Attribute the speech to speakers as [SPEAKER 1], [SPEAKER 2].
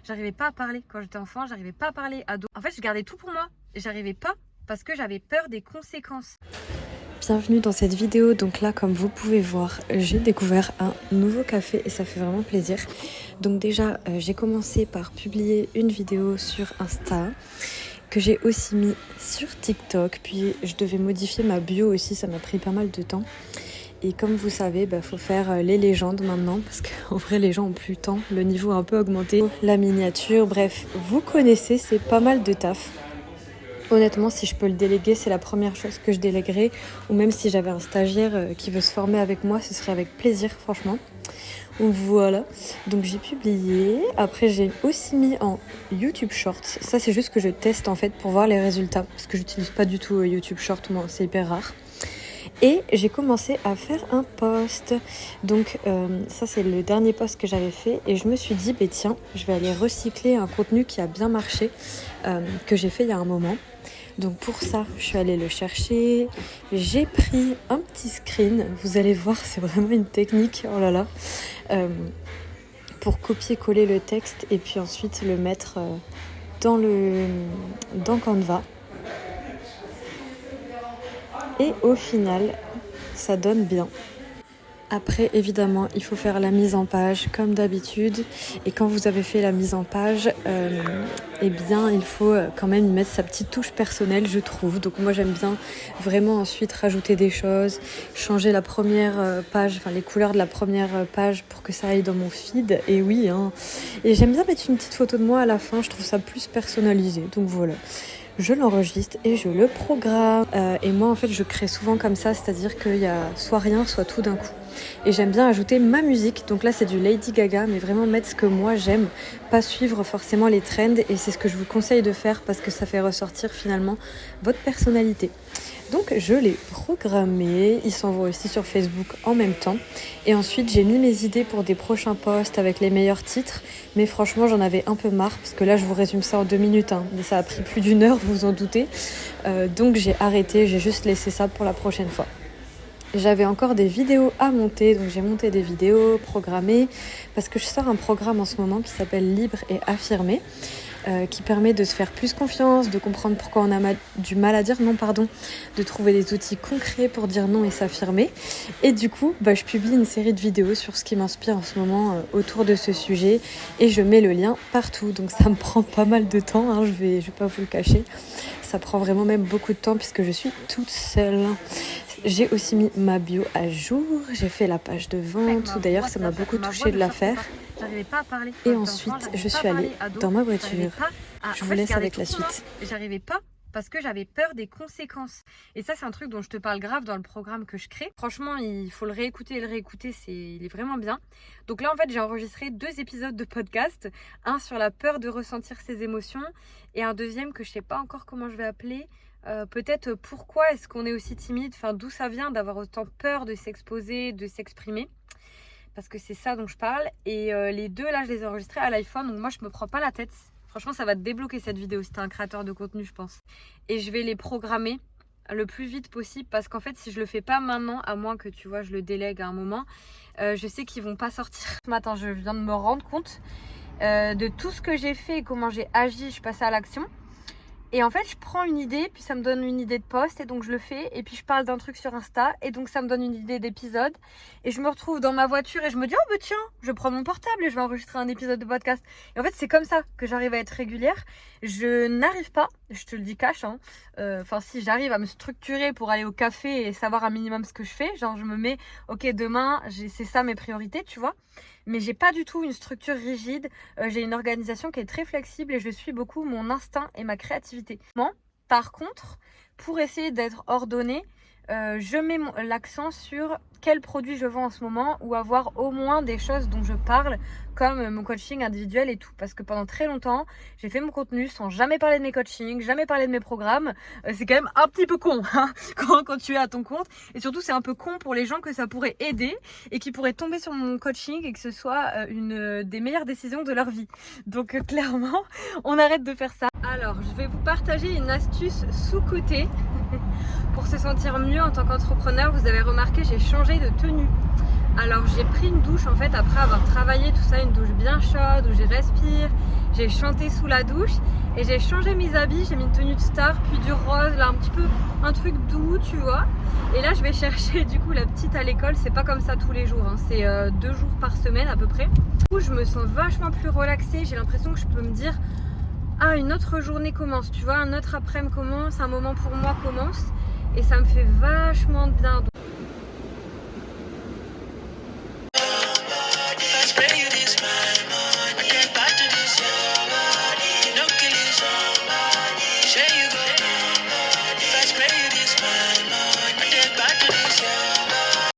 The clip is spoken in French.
[SPEAKER 1] J'arrivais pas à parler quand j'étais enfant, j'arrivais pas à parler ado. En fait, je gardais tout pour moi. J'arrivais pas parce que j'avais peur des conséquences.
[SPEAKER 2] Bienvenue dans cette vidéo. Donc là, comme vous pouvez voir, j'ai découvert un nouveau café et ça fait vraiment plaisir. Donc déjà, j'ai commencé par publier une vidéo sur Insta que j'ai aussi mis sur TikTok. Puis je devais modifier ma bio aussi, ça m'a pris pas mal de temps. Et comme vous savez, faut faire les légendes maintenant parce qu'en vrai les gens ont plus le temps, le niveau a un peu augmenté. La miniature, bref, vous connaissez, c'est pas mal de taf. Honnêtement, si je peux le déléguer, c'est la première chose que je déléguerai. Ou même si j'avais un stagiaire qui veut se former avec moi, ce serait avec plaisir, franchement. Donc voilà, donc j'ai publié. Après, j'ai aussi mis en YouTube Shorts. Ça, c'est juste que je teste en fait pour voir les résultats. Parce que j'utilise pas du tout YouTube Shorts, moi, c'est hyper rare. Et j'ai commencé à faire un post. Donc ça, c'est le dernier post que j'avais fait. Et je me suis dit, tiens, je vais aller recycler un contenu qui a bien marché, que j'ai fait il y a un moment. Donc pour ça, je suis allée le chercher. J'ai pris un petit screen. Vous allez voir, c'est vraiment une technique. Oh là là. Pour copier-coller le texte et puis ensuite le mettre dans Canva. Et au final, ça donne bien. Après, évidemment, il faut faire la mise en page comme d'habitude. Et quand vous avez fait la mise en page, il faut quand même y mettre sa petite touche personnelle, je trouve. Donc moi, j'aime bien vraiment ensuite rajouter des choses, changer la première page, enfin les couleurs de la première page pour que ça aille dans mon feed. Et oui, et j'aime bien mettre une petite photo de moi à la fin, je trouve ça plus personnalisé. Donc voilà. Je l'enregistre et je le programme. Et moi, en fait, je crée souvent comme ça, c'est-à-dire qu'il y a soit rien, soit tout d'un coup. Et j'aime bien ajouter ma musique. Donc là, c'est du Lady Gaga, mais vraiment mettre ce que moi j'aime, pas suivre forcément les trends. Et c'est ce que je vous conseille de faire parce que ça fait ressortir finalement votre personnalité. Donc je l'ai programmé, il s'envoie aussi sur Facebook en même temps. Et ensuite j'ai mis mes idées pour des prochains posts avec les meilleurs titres. Mais franchement j'en avais un peu marre parce que là je vous résume ça en 2 minutes. Mais ça a pris plus d'1 heure, vous vous en doutez. Donc j'ai arrêté, j'ai juste laissé ça pour la prochaine fois. J'avais encore des vidéos à monter, donc j'ai monté des vidéos programmées parce que je sors un programme en ce moment qui s'appelle Libre et Affirmé. Qui permet de se faire plus confiance, de comprendre pourquoi on a du mal à dire non, de trouver des outils concrets pour dire non et s'affirmer. Et du coup, je publie une série de vidéos sur ce qui m'inspire en ce moment autour de ce sujet et je mets le lien partout. Donc ça me prend pas mal de temps, je vais pas vous le cacher. Ça prend vraiment même beaucoup de temps puisque je suis toute seule. J'ai aussi mis ma bio à jour, j'ai fait la page de vente, d'ailleurs ça m'a beaucoup touchée de la faire.
[SPEAKER 1] J'arrivais pas à parler.
[SPEAKER 2] Et ensuite, je suis allée dans ma voiture. Je vous laisse avec la suite.
[SPEAKER 1] J'arrivais pas parce que j'avais peur des conséquences. Et ça, c'est un truc dont je te parle grave dans le programme que je crée. Franchement, il faut le réécouter et le réécouter, il est vraiment bien. Donc là, en fait, j'ai enregistré 2 épisodes de podcast. Un sur la peur de ressentir ses émotions et un deuxième que je sais pas encore comment je vais appeler. Peut-être pourquoi est-ce qu'on est aussi timide, d'où ça vient d'avoir autant peur de s'exposer, de s'exprimer. Parce que c'est ça dont je parle. Et les 2 là, je les ai enregistrés à l'iPhone. Donc moi, je me prends pas la tête. Franchement, ça va te débloquer cette vidéo si t'es un créateur de contenu, je pense. Et je vais les programmer le plus vite possible. Parce qu'en fait, si je le fais pas maintenant, à moins que tu vois, je le délègue à un moment, je sais qu'ils vont pas sortir. Ce matin, je viens de me rendre compte de tout ce que j'ai fait et comment j'ai agi. Je suis passée à l'action. Et en fait, je prends une idée, puis ça me donne une idée de post, et donc je le fais. Et puis je parle d'un truc sur Insta, et donc ça me donne une idée d'épisode. Et je me retrouve dans ma voiture, et je me dis, oh tiens, je prends mon portable et je vais enregistrer un épisode de podcast. Et en fait, c'est comme ça que j'arrive à être régulière. Je n'arrive pas, je te le dis cash, si j'arrive à me structurer pour aller au café et savoir un minimum ce que je fais, genre je me mets, ok, demain, c'est ça mes priorités, tu vois. Mais j'ai pas du tout une structure rigide, j'ai une organisation qui est très flexible et je suis beaucoup mon instinct et ma créativité. Par contre, pour essayer d'être ordonnée, je mets l'accent sur quel produit je vends en ce moment ou avoir au moins des choses dont je parle comme mon coaching individuel et tout, parce que pendant très longtemps j'ai fait mon contenu sans jamais parler de mes coachings, jamais parler de mes programmes. C'est quand même un petit peu con quand tu es à ton compte, et surtout c'est un peu con pour les gens que ça pourrait aider et qui pourraient tomber sur mon coaching et que ce soit une des meilleures décisions de leur vie. Donc clairement on arrête de faire ça. Alors je vais vous partager une astuce sous-cotée pour se sentir mieux en tant qu'entrepreneur. Vous avez remarqué, j'ai changé de tenue. Alors j'ai pris une douche en fait après avoir travaillé tout ça, une douche bien chaude où j'ai respire, j'ai chanté sous la douche et j'ai changé mes habits, j'ai mis une tenue de star puis du rose, là un petit peu un truc doux tu vois. Et là je vais chercher du coup la petite à l'école, c'est pas comme ça tous les jours, hein. C'est 2 jours par semaine à peu près. Du coup je me sens vachement plus relaxée, j'ai l'impression que je peux me dire ah une autre journée commence, tu vois, un autre après-midi commence, un moment pour moi commence et ça me fait vachement de bien.